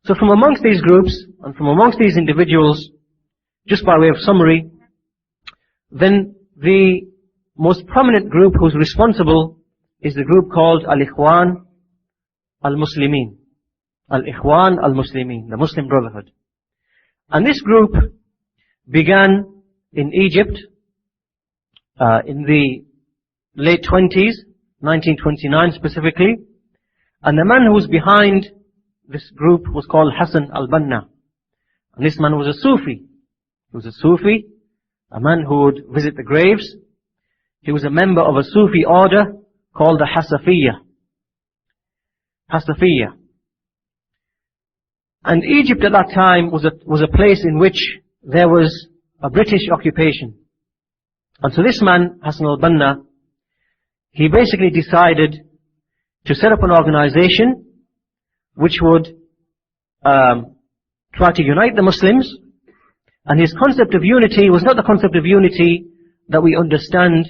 So from amongst these groups, and from amongst these individuals, just by way of summary, then the most prominent group who's responsible is the group called Al-Ikhwaan Al-Muslimeen. Al-Ikhwaan Al-Muslimeen, the Muslim Brotherhood. And this group began in Egypt in the late 20s, 1929 specifically. And the man who was behind this group was called Hassan al-Banna. And this man was a Sufi. He was a Sufi, a man who would visit the graves. He was a member of a Sufi order called the Hasafiyya. Hasafiyya. And Egypt at that time was a place in which there was a British occupation. And so this man, Hassan al-Banna, he basically decided to set up an organization which would try to unite the Muslims. And his concept of unity was not the concept of unity that we understand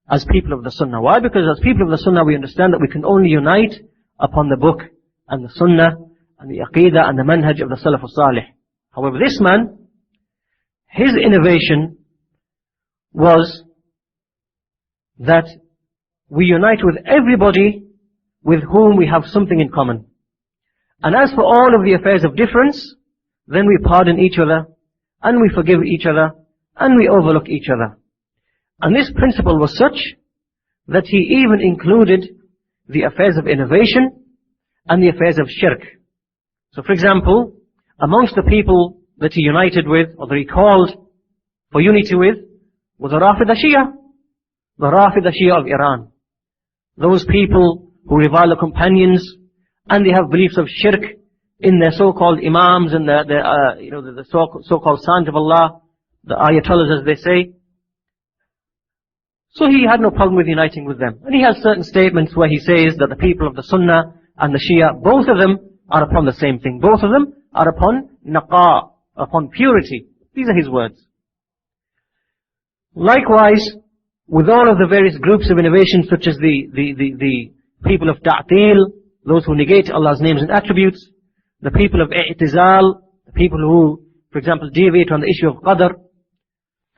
as people of the Sunnah. Why? Because as people of the Sunnah we understand that we can only unite upon the book and the Sunnah and the Aqidah and the manhaj of the Salaf al-Salih. However, this man, his innovation was that we unite with everybody with whom we have something in common. And as for all of the affairs of difference, then we pardon each other, and we forgive each other, and we overlook each other. And this principle was such that he even included the affairs of innovation and the affairs of shirk. So for example, amongst the people that he united with, or that he called for unity with, was the Rafida Shia. The Rafida Shia of Iran. Those people who revile the companions, and they have beliefs of shirk in their so-called imams and the so-called sons of Allah, the ayatollahs as they say. So he had no problem with uniting with them. And he has certain statements where he says that the people of the Sunnah and the Shia, both of them are upon the same thing. Both of them are upon naqa, upon purity. These are his words. Likewise, with all of the various groups of innovation, such as the people of Ta'til, those who negate Allah's names and attributes, the people of I'tizal, the people who, for example, deviate on the issue of Qadr,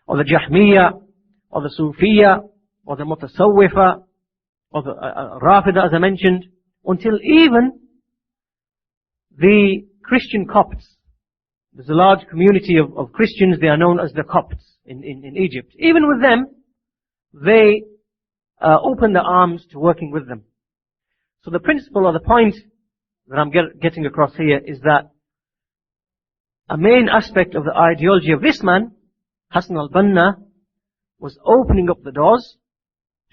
or the Jahmiyyah, or the Sufiya, or the Mutasawwifa, or the Rafida, as I mentioned, until even the Christian Copts. There's a large community of Christians, they are known as the Copts in Egypt. Even with them, they open their arms to working with them. So the principle or the point that I'm getting across here is that a main aspect of the ideology of this man, Hassan al-Banna, was opening up the doors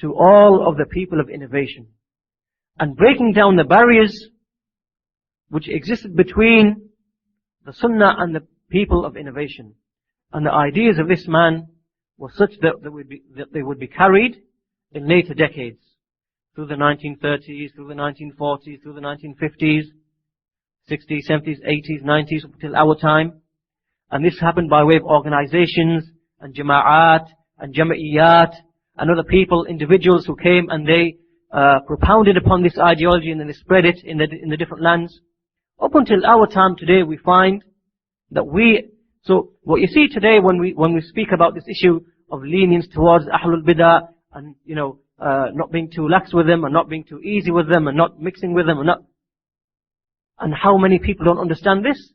to all of the people of innovation and breaking down the barriers which existed between the Sunnah and the people of innovation. And the ideas of this man were such that they would be carried in later decades, through the 1930s, through the 1940s, through the 1950s, 60s, 70s, 80s, 90s, up until our time. And this happened by way of organizations and jama'at and jama'iyat and other people, individuals who came and they propounded upon this ideology and then they spread it in the different lands. Up until our time today, we find that so what you see today when we speak about this issue of lenience towards Ahlul Bidah and, not being too lax with them and not being too easy with them and not mixing with them and how many people don't understand this?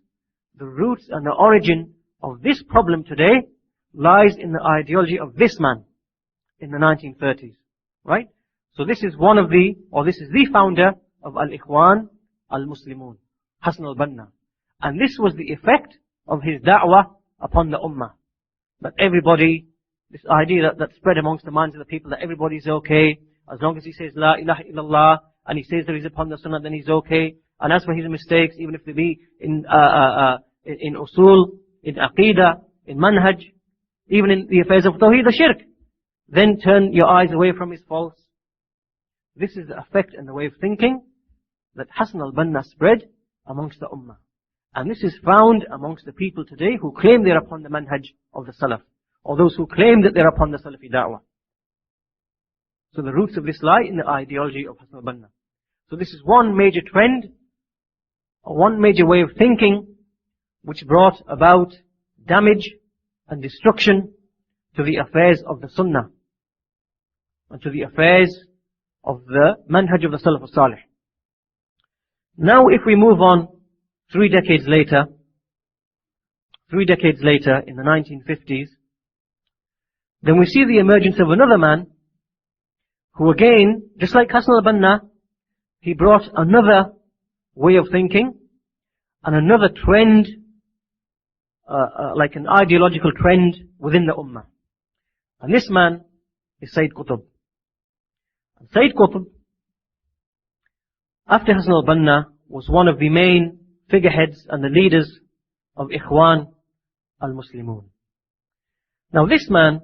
The roots and the origin of this problem today lies in the ideology of this man in the 1930s. Right? So this is this is the founder of Al-Ikhwaan Al-Muslimun, Hassan al-Banna. And this was the effect of his da'wah upon the ummah. That everybody, this idea that spread amongst the minds of the people that everybody is okay, as long as he says La ilaha illallah, and he says that he's upon the sunnah, then he's okay. And as for his mistakes, even if they be in usul, in aqidah, in manhaj, even in the affairs of tawheed or shirk, then turn your eyes away from his faults. This is the effect and the way of thinking that Hassan al-Banna spread amongst the ummah. And this is found amongst the people today who claim they're upon the manhaj of the Salaf, or those who claim that they're upon the Salafi da'wah. So the roots of this lie in the ideology of Hassan al-Banna. So this is one major trend one major way of thinking which brought about damage and destruction to the affairs of the Sunnah and to the affairs of the manhaj of the Salaf al-Salih. Now if we move on 3 decades later in the 1950s, then we see the emergence of another man who again, just like Hassan al-Banna, he brought another way of thinking and another trend, like an ideological trend within the Ummah. And this man is Sayyid Qutb. And Sayyid Qutb, after Hassan al-Banna, was one of the main figureheads and the leaders of Ikhwaan al-Muslimeen. Now this man,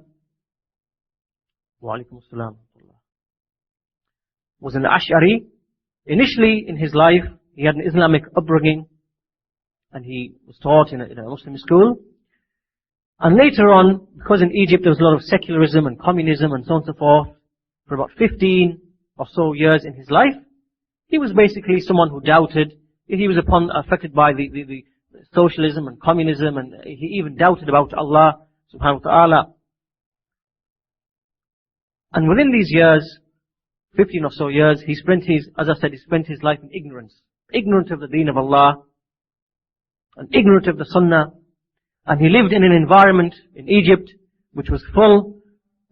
wa alaikum assalam, was an Ash'ari. Initially in his life, he had an Islamic upbringing and he was taught in a Muslim school. And later on, because in Egypt there was a lot of secularism and communism and so on and so forth, for about 15 or so years in his life, he was basically someone who doubted. He was affected by the socialism and communism, and he even doubted about Allah subhanahu wa ta'ala. And within these years, 15 or so years, he spent his life in ignorance. Ignorant of the deen of Allah, and ignorant of the Sunnah. And he lived in an environment in Egypt which was full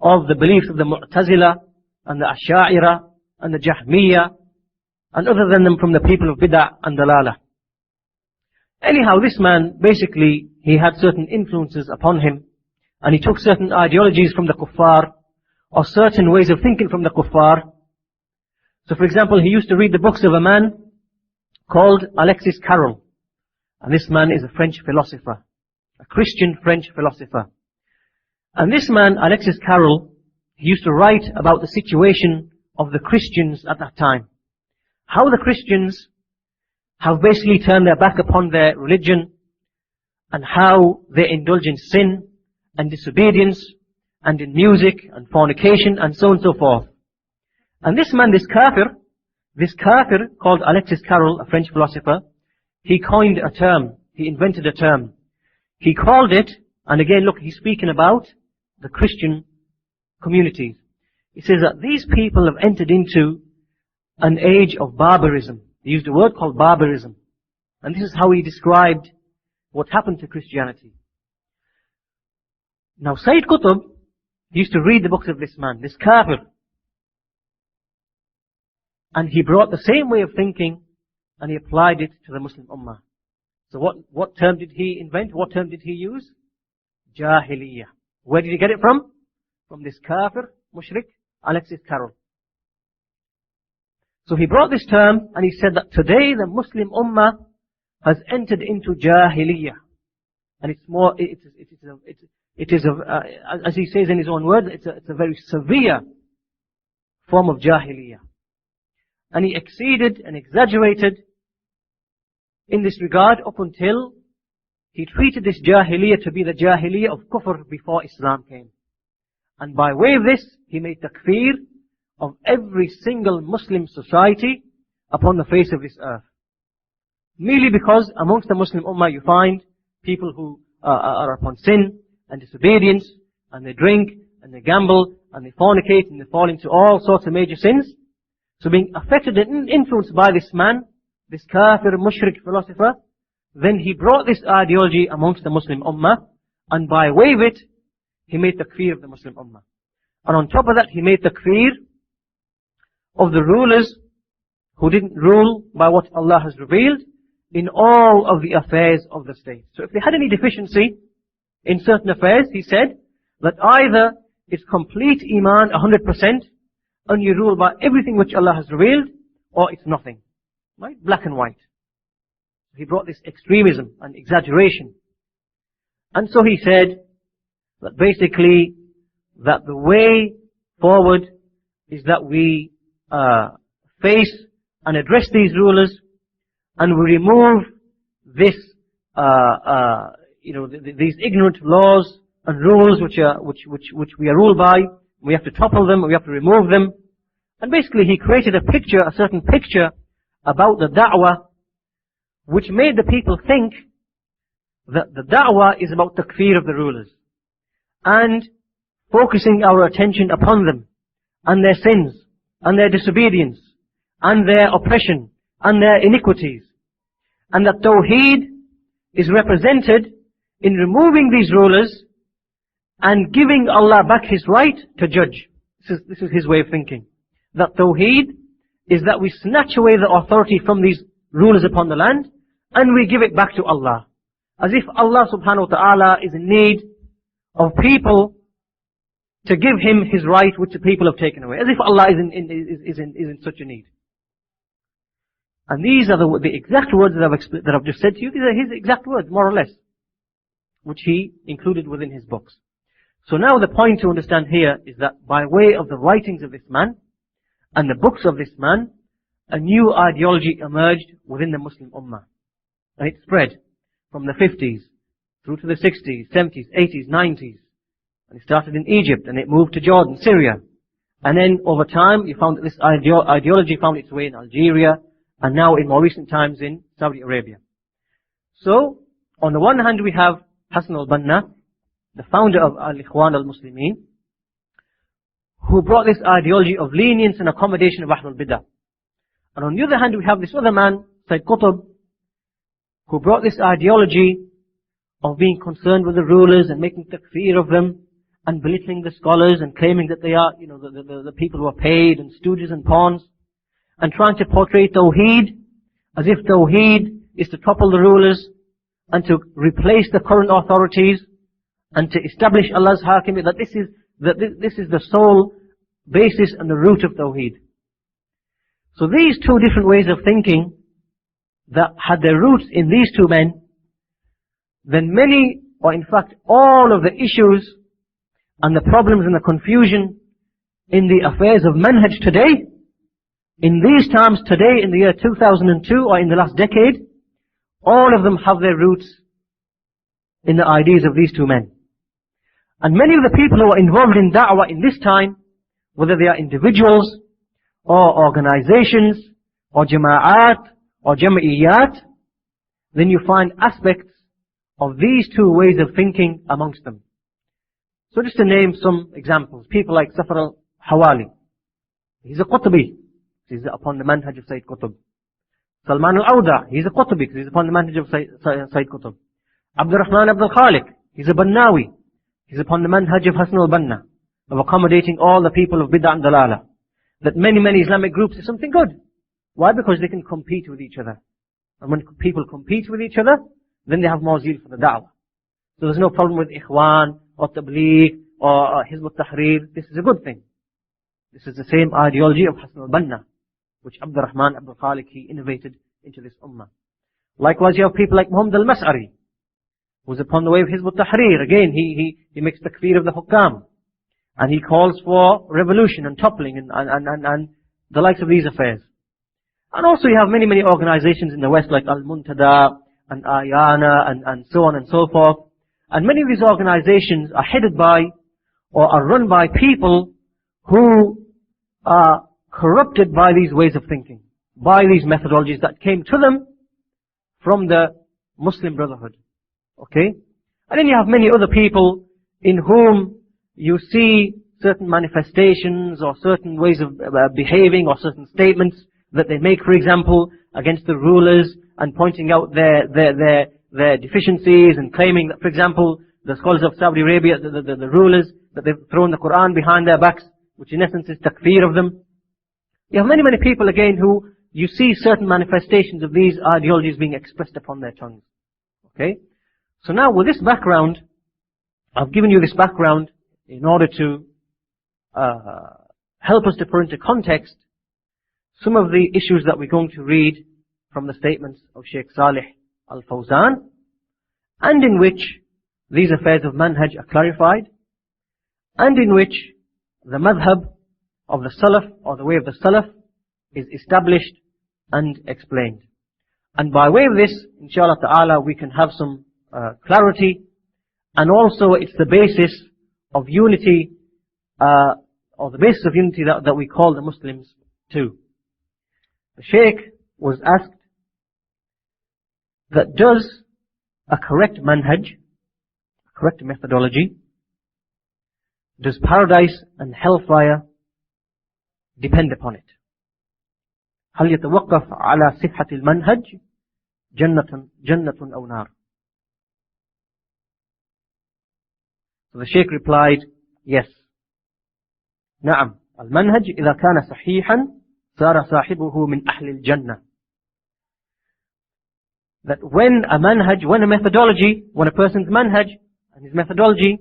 of the beliefs of the Mu'tazila and the Ash'a'ira and the Jahmiyyah and other than them from the people of Bid'ah and Dalalah. Anyhow, this man, basically, he had certain influences upon him and he took certain ideologies from the kuffar or certain ways of thinking from the kuffar. So for example, he used to read the books of a man called Alexis Carrel. And this man is a French philosopher, a Christian French philosopher. And this man, Alexis Carrel, he used to write about the situation of the Christians at that time. How the Christians have basically turned their back upon their religion and how they indulge in sin and disobedience and in music and fornication and so on and so forth. And this man, this kafir called Alexis Carrel, a French philosopher, he coined a term, he invented a term. He called it, and again look, he's speaking about the Christian communities. He says that these people have entered into an age of barbarism. He used a word called barbarism. And this is how he described what happened to Christianity. Now Sayyid Qutb used to read the books of this man, this kafir. And he brought the same way of thinking and he applied it to the Muslim Ummah. So what term did he invent? What term did he use? Jahiliyyah. Where did he get it from? From this kafir, mushrik, Alexis Carrel. So he brought this term and he said that today the Muslim Ummah has entered into Jahiliyyah. And it's more, as he says in his own words, it's a very severe form of Jahiliyyah. And he exceeded and exaggerated in this regard up until he treated this Jahiliyyah to be the Jahiliyyah of Kufr before Islam came. And by way of this, he made takfir of every single Muslim society upon the face of this earth. Merely because amongst the Muslim Ummah you find people who are upon sin and disobedience, and they drink, and they gamble, and they fornicate, and they fall into all sorts of major sins. So being affected and influenced by this man, this kafir, mushrik philosopher, then he brought this ideology amongst the Muslim Ummah, and by way of it, he made takfir of the Muslim Ummah. And on top of that, he made takfir of the rulers who didn't rule by what Allah has revealed in all of the affairs of the state. So if they had any deficiency in certain affairs, he said that either it's complete Iman, 100%, and you rule by everything which Allah has revealed, or it's nothing. Right? Black and white. He brought this extremism and exaggeration. And so he said that basically that the way forward is that we face and address these rulers and we remove this, these ignorant laws and rules which we are ruled by. We have to topple them, we have to remove them. And basically he created a certain picture about the da'wah which made the people think that the da'wah is about takfir of the rulers and focusing our attention upon them and their sins and their disobedience and their oppression and their iniquities. And that Tawheed is represented in removing these rulers and giving Allah back His right to judge. This is his way of thinking. That Tawheed is that we snatch away the authority from these rulers upon the land and we give it back to Allah. As if Allah subhanahu wa ta'ala is in need of people to give Him His right which the people have taken away. As if Allah is in such a need. And these are the exact words that I've just said to you. These are His exact words, more or less, which He included within His books. So now the point to understand here is that by way of the writings of this man and the books of this man, a new ideology emerged within the Muslim Ummah. And it spread from the 50s through to the 60s, 70s, 80s, 90s. And it started in Egypt and it moved to Jordan, Syria. And then over time you found that this ideology found its way in Algeria and now in more recent times in Saudi Arabia. So, on the one hand we have Hassan al-Banna, the founder of Ikhwaan al-Muslimeen, who brought this ideology of lenience and accommodation of Ahlul Bidah. And on the other hand we have this other man, Sayyid Qutb, who brought this ideology of being concerned with the rulers and making takfir of them and belittling the scholars and claiming that they are, the people who are paid and stooges and pawns, and trying to portray Tawheed as if Tawheed is to topple the rulers and to replace the current authorities and to establish Allah's Hakimiyya, that this is the sole basis and the root of Tawheed. So these two different ways of thinking that had their roots in these two men, then many, or in fact all of the issues and the problems and the confusion in the affairs of manhaj today, in these times today, in the year 2002 or in the last decade, all of them have their roots in the ideas of these two men. And many of the people who are involved in da'wah in this time, whether they are individuals or organizations or jama'at or jam'iyyat, then you find aspects of these two ways of thinking amongst them. So just to name some examples, people like Safar al-Hawali, he's a Qutbi, he's upon the manhaj of Sayyid Qutb. Salman al-Awda, he's a Qutbi, he's upon the manhaj of Sayyid Qutb. Abdurrahman Abdul Khaliq, he's a Bannawi, he's upon the manhaj of Hassan al-Banna, of accommodating all the people of Bid'ah and Dalala. That many Islamic groups is something good. Why? Because they can compete with each other. And when people compete with each other, then they have more zeal for the da'wah. So there's no problem with Ikhwaan, or Tabligh, or Hizb al-Tahrir. This is a good thing. This is the same ideology of Hassan al-Banna, which Abdurrahman Abdul Khaliq, he innovated into this ummah. Likewise, you have people like Muhammad al-Mas'ari, who's upon the way of Hizb al-Tahrir. Again, he makes takfir of the hukam. And he calls for revolution and toppling and the likes of these affairs. And also you have many organizations in the West like Al-Muntada and Ayana and so on and so forth. And many of these organizations are headed by or are run by people who are corrupted by these ways of thinking, by these methodologies that came to them from the Muslim Brotherhood. Okay? And then you have many other people in whom you see certain manifestations or certain ways of behaving or certain statements that they make, for example, against the rulers and pointing out their deficiencies and claiming that, for example, the scholars of Saudi Arabia, the rulers, that they've thrown the Quran behind their backs, which in essence is takfir of them. You have many people again who you see certain manifestations of these ideologies being expressed upon their tongues. Okay? So now with this background, I've given you this background in order to help us to put into context some of the issues that we're going to read from the statements of Sheikh Salih Al-Fawzan, and in which these affairs of manhaj are clarified, and in which the madhab of the Salaf, or the way of the Salaf, is established and explained. And by way of this, inshallah ta'ala, we can have some clarity, and also it's the basis of unity, or the basis of unity that we call the Muslims too. The Shaykh was asked that does a correct manhaj, correct methodology, does paradise and hellfire depend upon it? هل يتوقف على صحة المنهج جنة أو نار? So the Shaykh replied, yes. نعم. المنهج إذا كان صحيحا صار صاحبه من أهل الجنة. That when a manhaj, when a methodology, when a person's manhaj and his methodology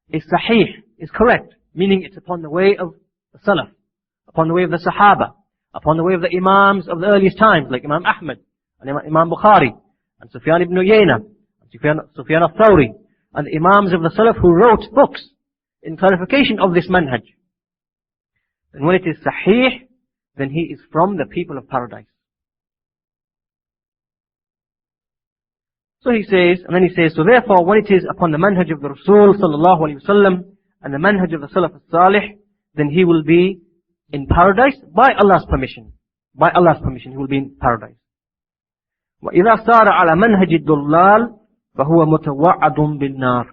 is sahih, is correct, meaning it's upon the way of the Salaf, upon the way of the Sahaba, upon the way of the Imams of the earliest times, like Imam Ahmad, and Imam Bukhari, and Sufyan ibn Uyayna, and Sufyan al-Thawri, and the Imams of the Salaf who wrote books in clarification of this manhaj. And when it is sahih, then he is from the people of paradise. So he says, and then he says, so therefore when it is upon the manhaj of the Rasul sallallahu alayhi wasallam and the manhaj of the Salaf al-Salih, then he will be in paradise by Allah's permission. By Allah's permission, he will be in paradise. وَإِذَا صَارَ عَلَى مَنْهَجِ الضُّلَّالِ فَهُوَ مُتَوَعَّدٌ بِالنَّارِ.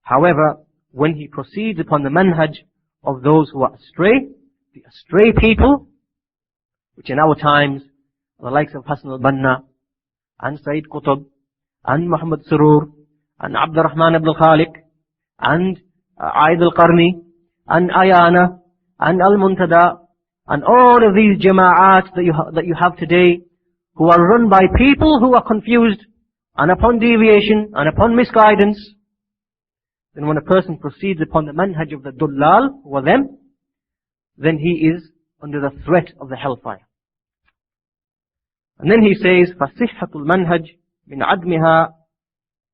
However, when he proceeds upon the manhaj of those who are astray, the astray people, which in our times are the likes of Hassan al-Banna, and Sayyid Qutb, and Muhammad Surur, and Abd al-Rahman ibn al-Khaliq, and Aid al-Qarni, and Ayana, and Al-Muntada, and all of these jama'at that you have today, who are run by people who are confused, and upon deviation, and upon misguidance, then when a person proceeds upon the manhaj of the dullal, who are them, then he is under the threat of the hellfire. And then he says, فَصِحَّةُ الْمَنْهَجِ مِنْ عَدْمِهَا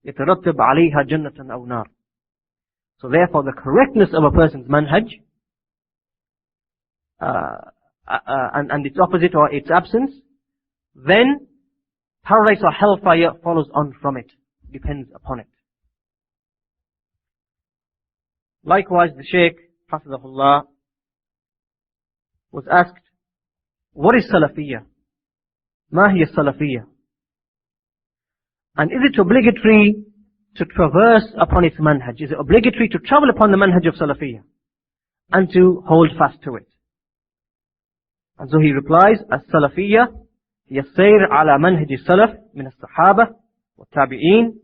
يَتَرَتَّبْ عَلَيْهَا جَنَّةً أَوْ نَارٍ. So therefore the correctness of a person's manhaj, and its opposite or its absence, then paradise or hellfire follows on from it, depends upon it. Likewise, the Shaykh, Hafizahullah, was asked, what is Salafiyya? ما هي السلفية? And is it obligatory to traverse upon its manhaj? Is it obligatory to travel upon the manhaj of Salafiyya and to hold fast to it? And so he replies, السلفية هي السير على منهج السلف من الصحابة والتابعين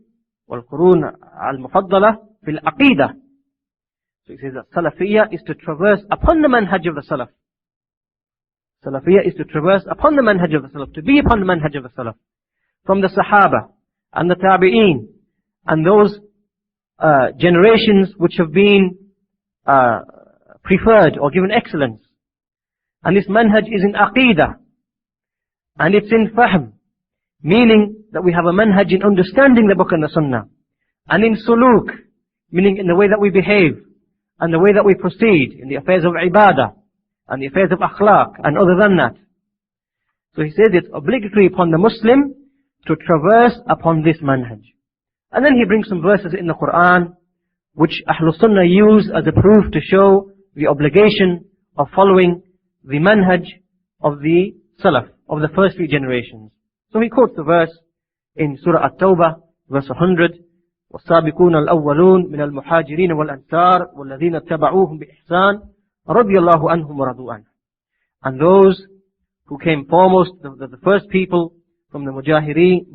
والقرون المفضلة في العقيدة. So he says that Salafiyya is to traverse upon the manhaj of the Salaf. Salafiyya is to traverse upon the manhaj of the Salaf, to be upon the manhaj of the Salaf. From the Sahaba and the Tabi'een and those generations which have been preferred or given excellence. And this manhaj is in Aqidah. And it's in Fahm. Meaning that we have a manhaj in understanding the book and the Sunnah. And in Suluk. Meaning in the way that we behave. And the way that we proceed in the affairs of Ibadah. And the affairs of akhlaq, and other than that. So he says it's obligatory upon the Muslim to traverse upon this manhaj. And then he brings some verses in the Quran, which Ahlul Sunnah use as a proof to show the obligation of following the manhaj of the Salaf, of the first 3 generations. So he quotes the verse in Surah At-Tawbah, verse 100, وَالسَّابِقُونَ الْأَوَّلُونَ مِنَ الْمُحَاجِرِينَ وَالْأَنصَارِ وَالَّذِينَ اتَّبَعُوهُمْ بِإِحْسَانٍ رَضِيَ اللَّهُ عَنْهُمْ وَرَضُوا عَنْهُ. And those who came foremost, the first people from the Muhajirin,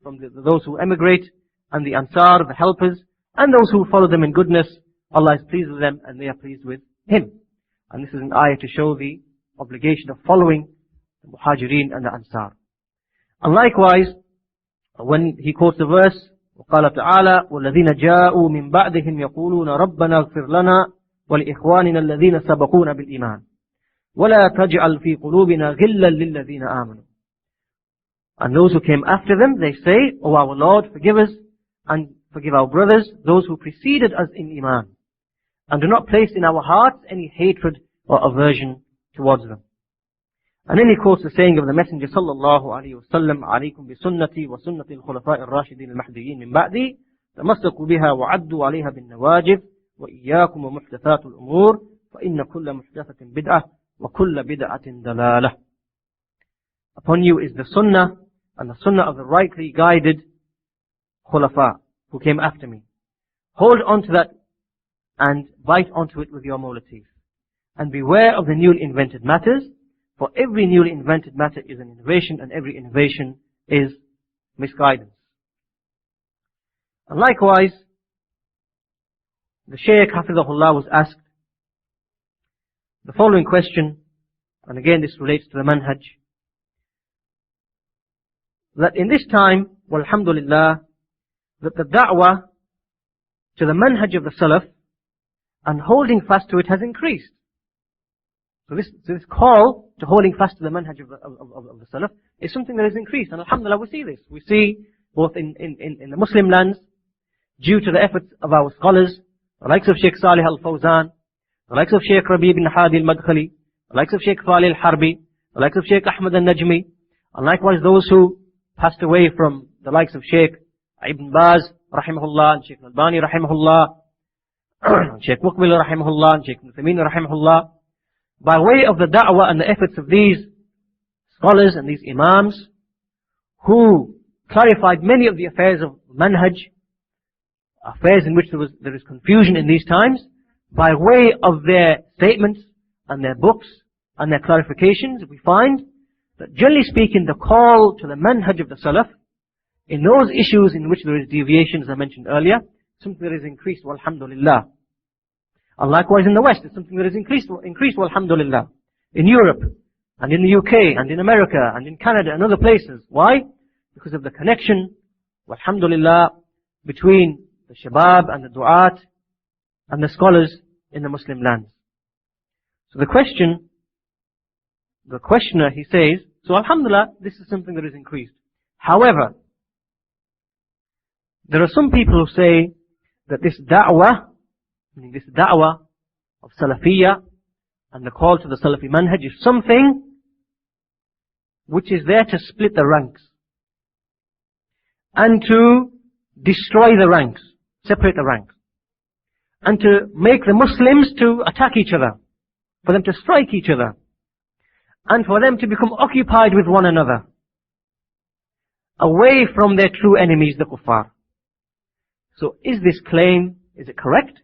from those who emigrate, and the Ansar, the helpers, and those who follow them in goodness, Allah is pleased with them and they are pleased with Him. And this is an ayah to show the obligation of following the Muhajirin and the Ansar. And likewise, when he quotes the verse, وقال تعالى والذين جاءوا من بعدهم يقولون ربنا اغفر لنا ولإخواننا الذين سبقونا بالإيمان ولا تجعل في قلوبنا غلا للذين آمنوا. And those who came after them, they say, O our Lord, forgive us and forgive our brothers, those who preceded us in Iman. And do not place in our hearts any hatred or aversion towards them. And then he quotes the saying of the Messenger sallallahu alayhi wa sallam, عليكم بسنتي وسنة الخلفاء الراشدين المهديين من بعدي تمسكوا بها وعدوا عليها بالنواجذ وإياكم ومحدثات الأمور فإن كل محدثة بدعة وكل بدعة ضلالة. upon you is the sunnah and the sunnah of the rightly guided khulafa who came after me. Hold on to that and bite onto it with your molar teeth. And beware of the newly invented matters, for every newly invented matter is an innovation, and every innovation is misguidance. And likewise, the Shaykh Hafizahullah was asked the following question, and again this relates to the manhaj, that in this time, walhamdulillah, that the da'wah to the manhaj of the Salaf and holding fast to it has increased. So this call to holding fast to the manhaj of the Salaf is something that has increased. And alhamdulillah, we see this. We see both in the Muslim lands, due to the efforts of our scholars, the likes of Sheikh Salih al-Fawzan, the likes of Sheikh Rabi bin Hadi al-Madkhali, the likes of Sheikh Fali al-Harbi, the likes of Sheikh Ahmad al-Najmi, and likewise those who passed away from the likes of Sheikh Ibn Baz, rahimahullah, and Sheikh Al-Albani, rahimahullah, and Sheikh Muqbil, rahimahullah, and Sheikh Muslimeen, rahimahullah. By way of the da'wah and the efforts of these scholars and these imams, who clarified many of the affairs of manhaj, affairs in which there is confusion in these times, by way of their statements and their books and their clarifications, we find that generally speaking, the call to the manhaj of the Salaf, in those issues in which there is deviation, as I mentioned earlier, something that is increased, walhamdulillah. And likewise in the West, it's something that is increased, walhamdulillah. In Europe, and in the UK, and in America, and in Canada, and other places. Why? Because of the connection, walhamdulillah, between the shabab and the du'at, and the scholars in the Muslim lands. So the questioner, he says, so alhamdulillah, this is something that is increased. However, there are some people who say that this da'wah, meaning this da'wah of Salafiyya and the call to the Salafi manhaj is something which is there to split the ranks and to destroy the ranks, separate the ranks, and to make the Muslims to attack each other, for them to strike each other, and for them to become occupied with one another, away from their true enemies, the kuffar. So is this claim, is it correct?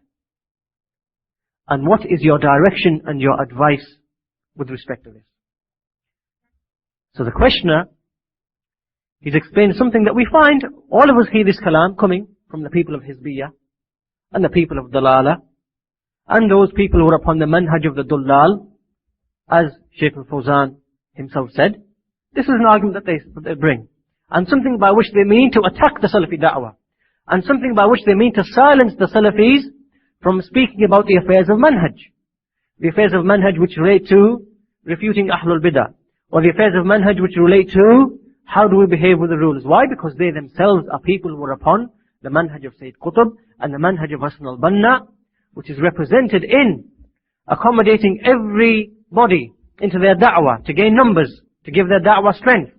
And what is your direction and your advice with respect to this? So the questioner, he's explained something that we find, all of us hear this kalam coming from the people of Hizbiyya, and the people of Dalala, and those people who are upon the manhaj of the Dullal, as Shaykh al-Fawzan himself said. This is an argument that they bring, and something by which they mean to attack the Salafi da'wah, and something by which they mean to silence the Salafis from speaking about the affairs of manhaj. The affairs of manhaj which relate to refuting Ahlul Bidah, or the affairs of manhaj which relate to how do we behave with the rulers. Why? Because they themselves are people who are upon the manhaj of Sayyid Qutb and the manhaj of Hasan al-Banna, which is represented in accommodating everybody into their da'wah, to gain numbers, to give their da'wah strength,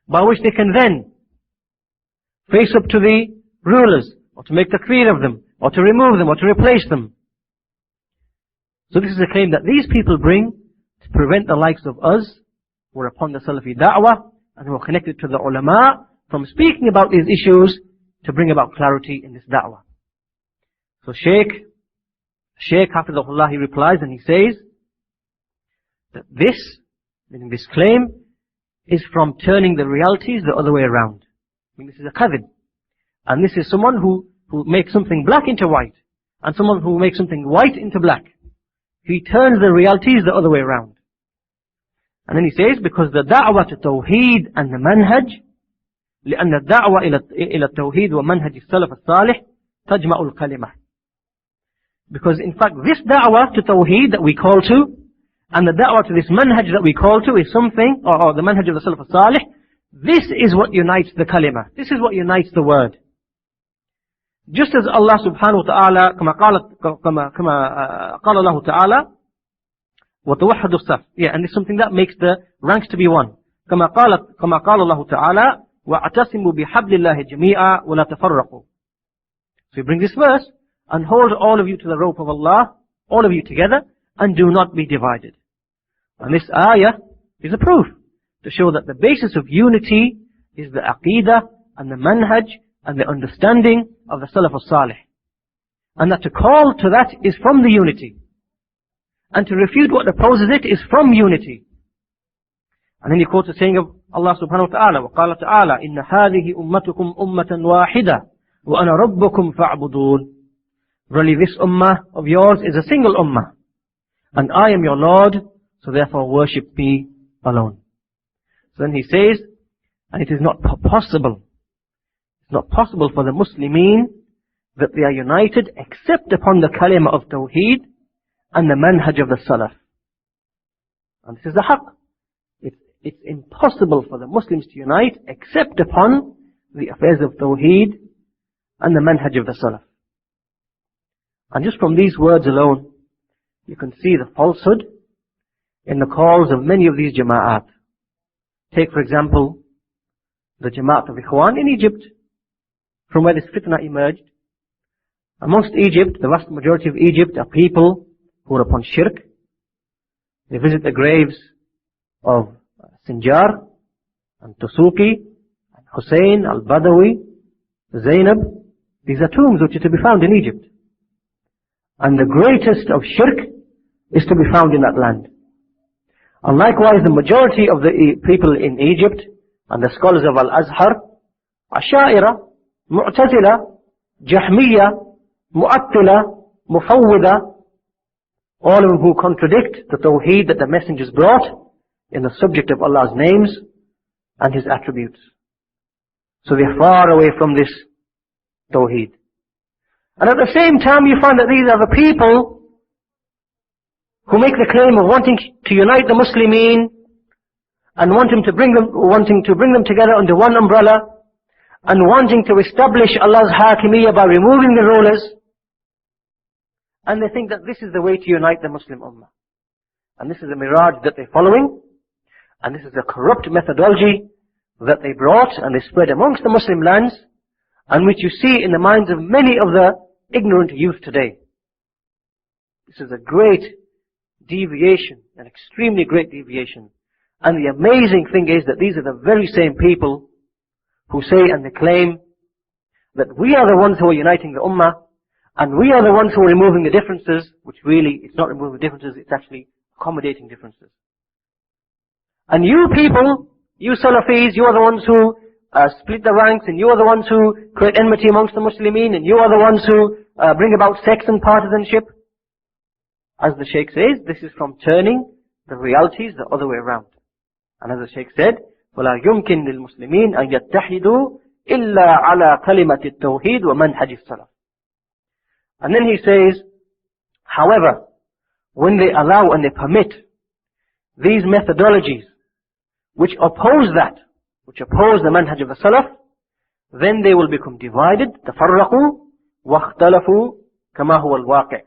by which they can then face up to the rulers, or to make takfir of them, or to remove them, or to replace them. So this is a claim that these people bring to prevent the likes of us, who are upon the Salafi da'wah, and who are connected to the ulama, from speaking about these issues, to bring about clarity in this da'wah. So Shaykh Hafizahullah, he replies and he says that this, meaning this claim, is from turning the realities the other way around. I mean, this is a kadhib. And this is someone who makes something black into white, and someone who makes something white into black. He turns the realities the other way around. And then he says, because the da'wah to tawheed and the manhaj, لأن الدعوة إلى التوحيد ومنهج السلف الصالح تجمع الكلمة. Because in fact this da'wah to tawheed that we call to, and the da'wah to this manhaj that we call to is something, or the manhaj of the salaf al-salih, this is what unites the kalima. This is what unites the word. Just as Allah subhanahu wa ta'ala, كما قال الله تعالى وتوحد الصف. Yeah, and it's something that makes the ranks to be one. كما قال الله تعالى وَاعْتَصِمُوا بِحَبْلِ اللَّهِ جَمِيعًا وَلَا تَفَرَّقُوا. So we bring this verse, and hold all of you to the rope of Allah, all of you together, and do not be divided. And this ayah is a proof to show that the basis of unity is the aqidah and the manhaj and the understanding of the Salaf al-Salih. And that to call to that is from the unity. And to refute what opposes it is from unity. And then he quotes the saying of Allah subhanahu wa ta'ala, وَقَالَ تَعَالَى إِنَّ هَذِهِ أُمَّتُكُمْ أُمَّةً وَاحِدَةً وَأَنَا رَبُّكُمْ فَاعْبُدُونَ. Really, this ummah of yours is a single ummah. And I am your Lord, so therefore worship me alone. So then he says, and it is not possible, it's not possible for the Muslimeen that they are united except upon the kalima of Tawheed and the manhaj of the Salaf. And this is the haqq. It's impossible for the Muslims to unite except upon the affairs of Tawheed and the manhaj of the Salaf. And just from these words alone, you can see the falsehood in the calls of many of these jama'at. Take for example, the jama'at of Ikhwaan in Egypt, from where this fitna emerged. Amongst Egypt, the vast majority of Egypt are people who are upon shirk. They visit the graves of Sinjar and Tusuki and Hussein al-Badawi, Zainab. These are tombs which are to be found in Egypt. And the greatest of shirk is to be found in that land. And likewise the majority of the people in Egypt and the scholars of Al-Azhar, Asha'ira, Mu'tazila, Jahmiya, Mu'attila, Mufawwida, all of them who contradict the Tawheed that the messengers brought in the subject of Allah's names and His attributes. So they are far away from this Tawheed. And at the same time you find that these are the people who make the claim of wanting to unite the Muslimeen and wanting to bring them together under one umbrella and wanting to establish Allah's Hakimiyyah by removing the rulers. And they think that this is the way to unite the Muslim Ummah. And this is a mirage that they're following. And this is a corrupt methodology that they brought and they spread amongst the Muslim lands, and which you see in the minds of many of the ignorant youth today. This is a great deviation, an extremely great deviation. And the amazing thing is that these are the very same people who say and they claim that we are the ones who are uniting the Ummah, and we are the ones who are removing the differences, which really, it's not removing differences, it's actually accommodating differences. And you people, you Salafis, you are the ones who split the ranks, and you are the ones who create enmity amongst the Muslimeen, and you are the ones who bring about sects and partisanship. As the Shaykh says, this is from turning the realities the other way around. And as the Shaykh said, وَلَا يُمْكِنْ لِلْمُسْلِمِينَ أَنْ يَتَّحِدُوا إِلَّا عَلَى كَلِمَةِ التَّوْحِيدِ وَمَنْهَجِ السَّلَفِ. And then he says, however, when they allow and they permit these methodologies which oppose that, which oppose the manhaj of the Salaf, then they will become divided, تَفَرَّقُوا وَاخْتَلَفُوا كَمَا هُوَ الْوَاقِعِ.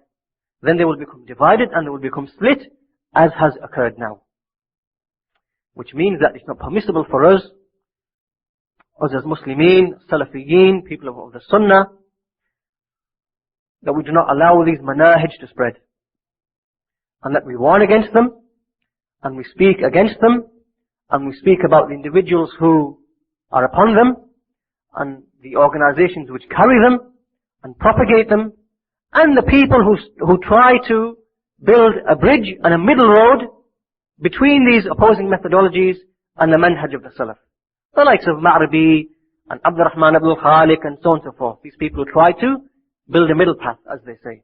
Then they will become divided and they will become split, as has occurred now. Which means that it's not permissible for us as Muslimeen, Salafiyin, people of the Sunnah, that we do not allow these manahij to spread. And that we warn against them, and we speak against them, and we speak about the individuals who are upon them, and the organizations which carry them, and propagate them, and the people who try to build a bridge and a middle road between these opposing methodologies and the manhaj of the Salaf. The likes of Ma'rabi and Abdurrahman ibn Khaliq and so on and so forth. These people who try to build a middle path, as they say.